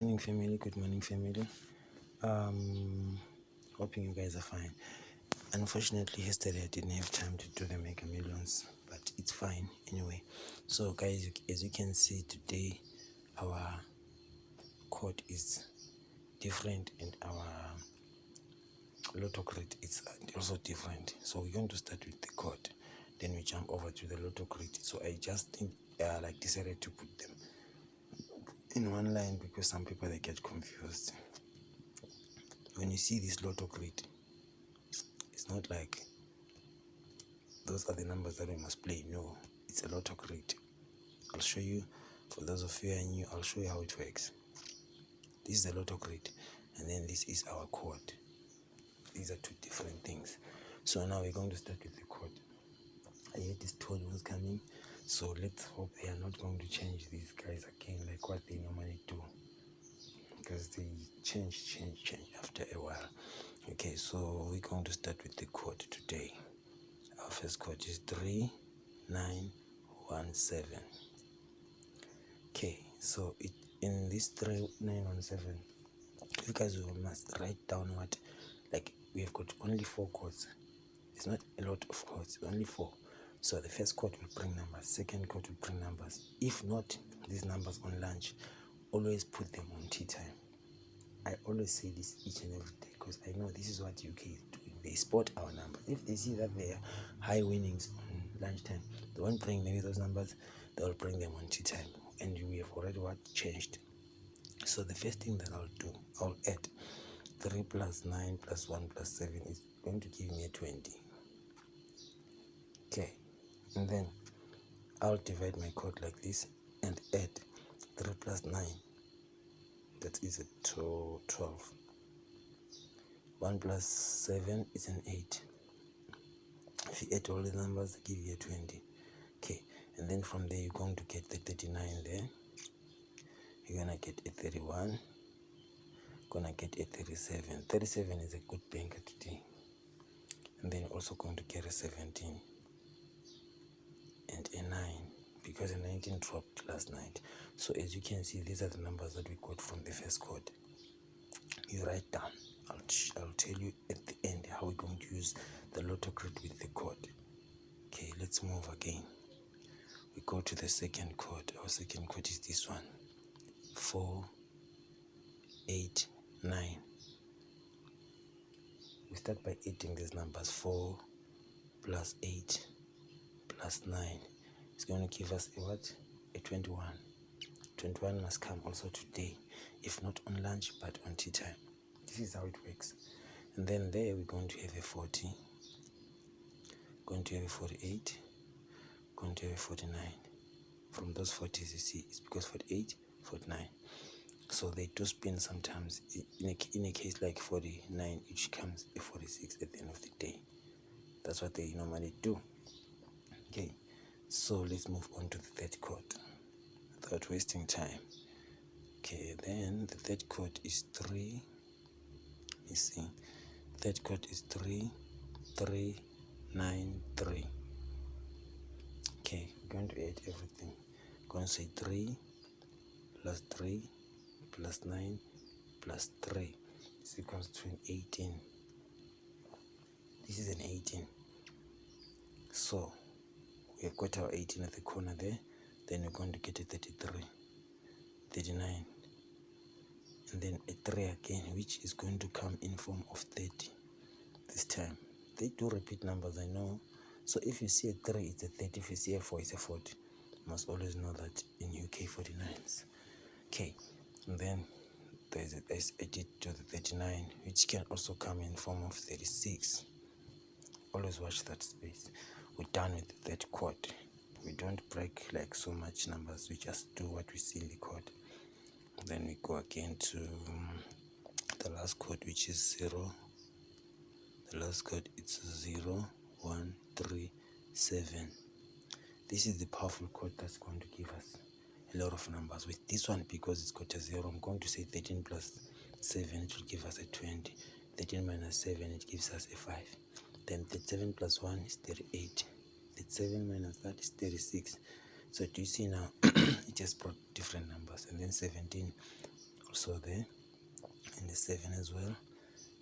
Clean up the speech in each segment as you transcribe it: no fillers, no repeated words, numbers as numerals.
Good morning family. Hoping you guys are fine. Unfortunately yesterday I didn't have time to do the Mega Millions, but it's fine anyway. So guys, as you can see today, our code is different and our lotto credit is also different. So we're going to start with the code, then we jump over to the lotto credit. So I just decided to put them in one line because some people they get confused. When you see this lotto grid, it's not like those are the numbers that we must play. No, it's a lotto grid. I'll show you. For those of you who are new, I'll show you how it works. This is a lotto grid, and then this is our code. These are two different things. So now we're going to start with the code. I heard this toad was coming, so let's hope they are not going to change these guys again like what they normally do, because they change after a while. Okay, so we're going to start with the code today. Our first code is 3917. Okay, so in this 3917, you guys must write down what, like, we have got only 4 codes. It's not a lot of codes, only 4. So the first code will bring numbers, second code will bring numbers. If not these numbers on lunch, always put them on tea time. I always say this each and every day because I know this is what UK is doing. They spot our numbers. If they see that they are high winnings on lunchtime, they won't bring maybe those numbers, they'll bring them on tea time. And we have already changed. So the first thing that I'll do, I'll add 3 plus 9 plus 1 plus 7 is going to give me a 20. Okay, and then I'll divide my code like this and add 3 plus 9, that is a 12. 1 plus 7 is an 8. If you add all the numbers, they give you a 20. Okay, and then from there you're going to get the 39 there. You're gonna get a 31. Gonna get a 37. 37 is a good banker today. And then you're also going to get a 17 and a 9, because a 19 dropped last night. So as you can see, these are the numbers that we got from the first code. You write down. I'll tell you at the end how we're going to use the lotto grid with the code. Okay, let's move again. We go to the second code. Our second code is this one: 489. We start by adding these numbers. 4 plus 8 plus 9 is going to give us a what? A 21. 21 must come also today, if not on lunch but on tea time. This is how it works. And then there we're going to have a 40, going to have a 48, going to have a 49. From those 40s you see, it's because 48, 49. So they do spin sometimes. In a case like 49, it comes a 46 at the end of the day. That's what they normally do. Okay, so let's move on to the third code without wasting time. Okay, then the third code is 3. You see, third code is 3393. Okay, we're going to add everything. Going to say 3 plus 3 plus 9 plus 3 is equals to an 18. This is an 18. So we have got our 18 at the corner there. Then we're going to get a 33, 39, and then a 3 again, which is going to come in form of 30 this time. They do repeat numbers, I know. So if you see a 3, it's a 30. If you see a 4, it's a 40. You must always know that in UK 49s. Okay, and then there's a did to the 39, which can also come in form of 36. Always watch that space. We're done with the third code. We don't break like so much numbers, we just do what we see in the code. Then we go again to the last code, which is 0. The last code is 0137. This is the powerful code that's going to give us a lot of numbers. With this one, because it's got a 0, I'm going to say 13 plus 7, it will give us a 20. 13 minus 7, it gives us a 5. Then 37 plus 1 is 38. 37 minus that is 36. So do you see now, it just brought different numbers. And then 17 also there, and the 7 as well.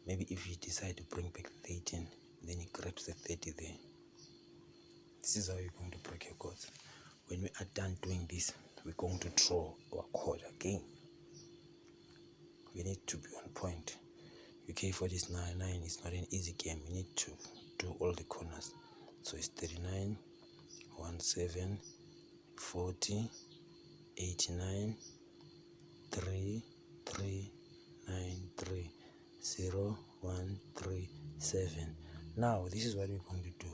Maybe if you decide to bring back the 18, then you grab the 30 there. This is how you're going to break your chords. When we are done doing this, we're going to draw our chord again. We need to be on point. UK49 is not an easy game. You need to do all the corners. So it's 39, 17, 40, 89, 3, 3, 9, 3, 0, 1, 3, 7. Now this is what we're going to do.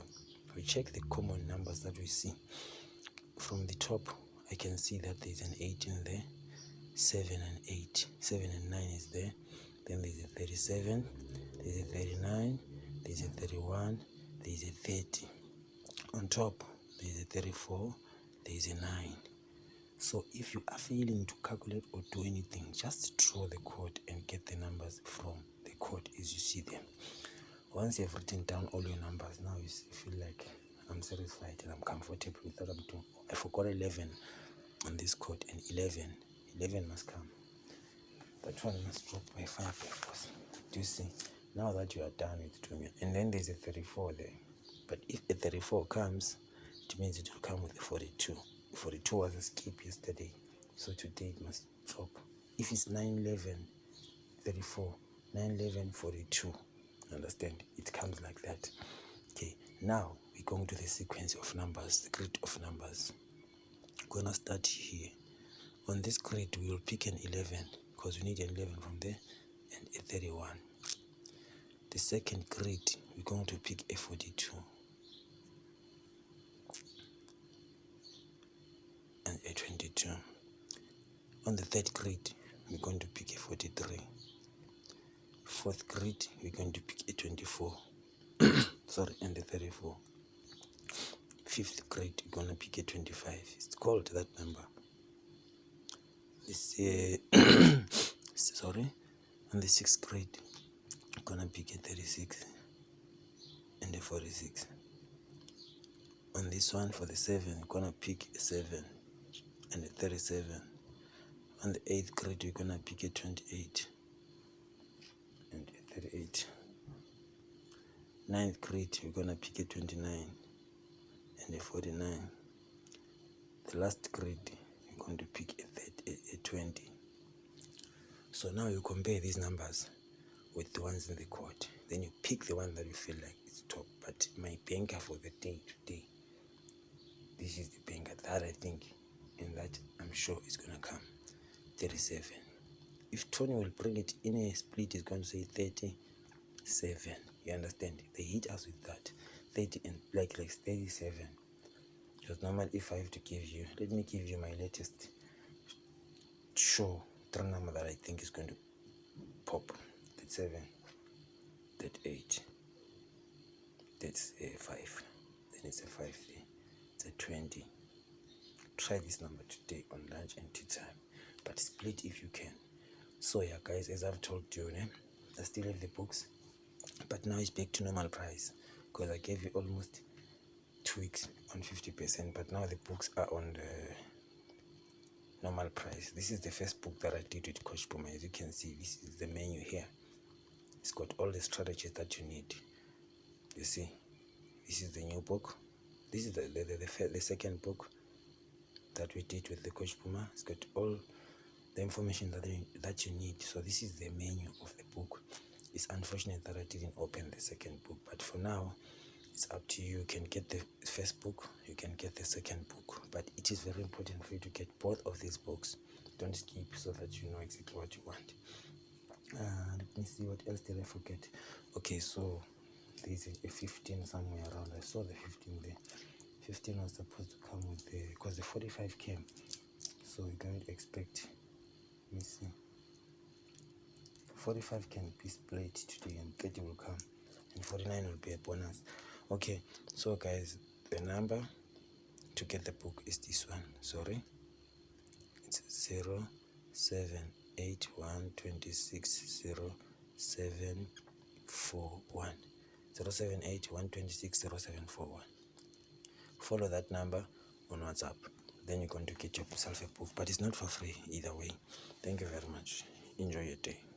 We check the common numbers that we see. From the top, I can see that there's an 18 there, 7 and 8, 7 and 9 is there. Then there's a 37, there's a 39, there's a 31, there's a 30. On top, there's a 34, there's a 9. So if you are failing to calculate or do anything, just draw the chord and get the numbers from the chord as you see them. Once you have written down all your numbers, now you feel like I'm satisfied and I'm comfortable with what I'm doing. I forgot 11 on this chord, and 11 must come. That one must drop by 5 by force. Do you see? Now that you are done with doing it, and then there's a 34 there. But if a 34 comes, it means it will come with a 42. 42 was a skip yesterday, so today it must drop. If it's 9, 11, 34, 9, 11, 42, understand? It comes like that. Okay, now we're going to the sequence of numbers, the grid of numbers. We're gonna start here. On this grid, we will pick an 11 because we need an 11 from there, and a 31. The second grid, we're going to pick a 42 and a 22. On the third grid, we're going to pick a 43. Fourth grid, we're going to pick a 24. Sorry, and a 34. Fifth grid, we're gonna pick a 25. It's called that number. This sorry. On the sixth grid, we're gonna pick a 36 and a 46. On this one, for the 7, we're gonna pick a 7 and a 37. On the 8th grid, we're gonna pick a 28 and a 38. 9th grid, we're gonna pick a 29 and a 49. The last grid, we're going to pick a 20. So now you compare these numbers with the ones in the chord. Then you pick the one that you feel like is top. But my banker for the day today, this is the banker that I think, and that I'm sure is gonna come. 37. If Tony will bring it in a split, it's going to say 37. You understand? They hit us with that 30 and like 37. Because normally if I have to give you, let me give you my latest show 3 number that I think is going to pop. 37, 38, that's a 5, then it's a 5 there, it's a 20. Try this number today on lunch and tea time, but split if you can. So yeah guys, as I've told you, I still have the books, but now it's back to normal price because I gave you almost 2 weeks on 50%, but now the books are on the normal price. This is the first book that I did with Coach Puma. As you can see, this is the menu here. It's got all the strategies that you need. You see, this is the new book. This is the second book that we did with the Coach Puma. It's got all the information that you need. So this is the menu of the book. It's unfortunate that I didn't open the second book, but for now it's up to you. You can get the first book, you can get the second book, but it is very important for you to get both of these books. Don't skip, so that you know exactly what you want. Let me see, what else did I forget? Okay, so there's a 15 somewhere around. I saw the 15 there. 15 was supposed to come with the, because the 45 came, so you can't expect. Let me see, 45 can be split today and 30 will come, and 49 will be a bonus. Okay, so guys, the number to get the book is this one. Sorry, it's 0781260741. 0781260741. Follow that number on WhatsApp, then you're going to get yourself a book, but it's not for free either way. Thank you very much. enjoy your day.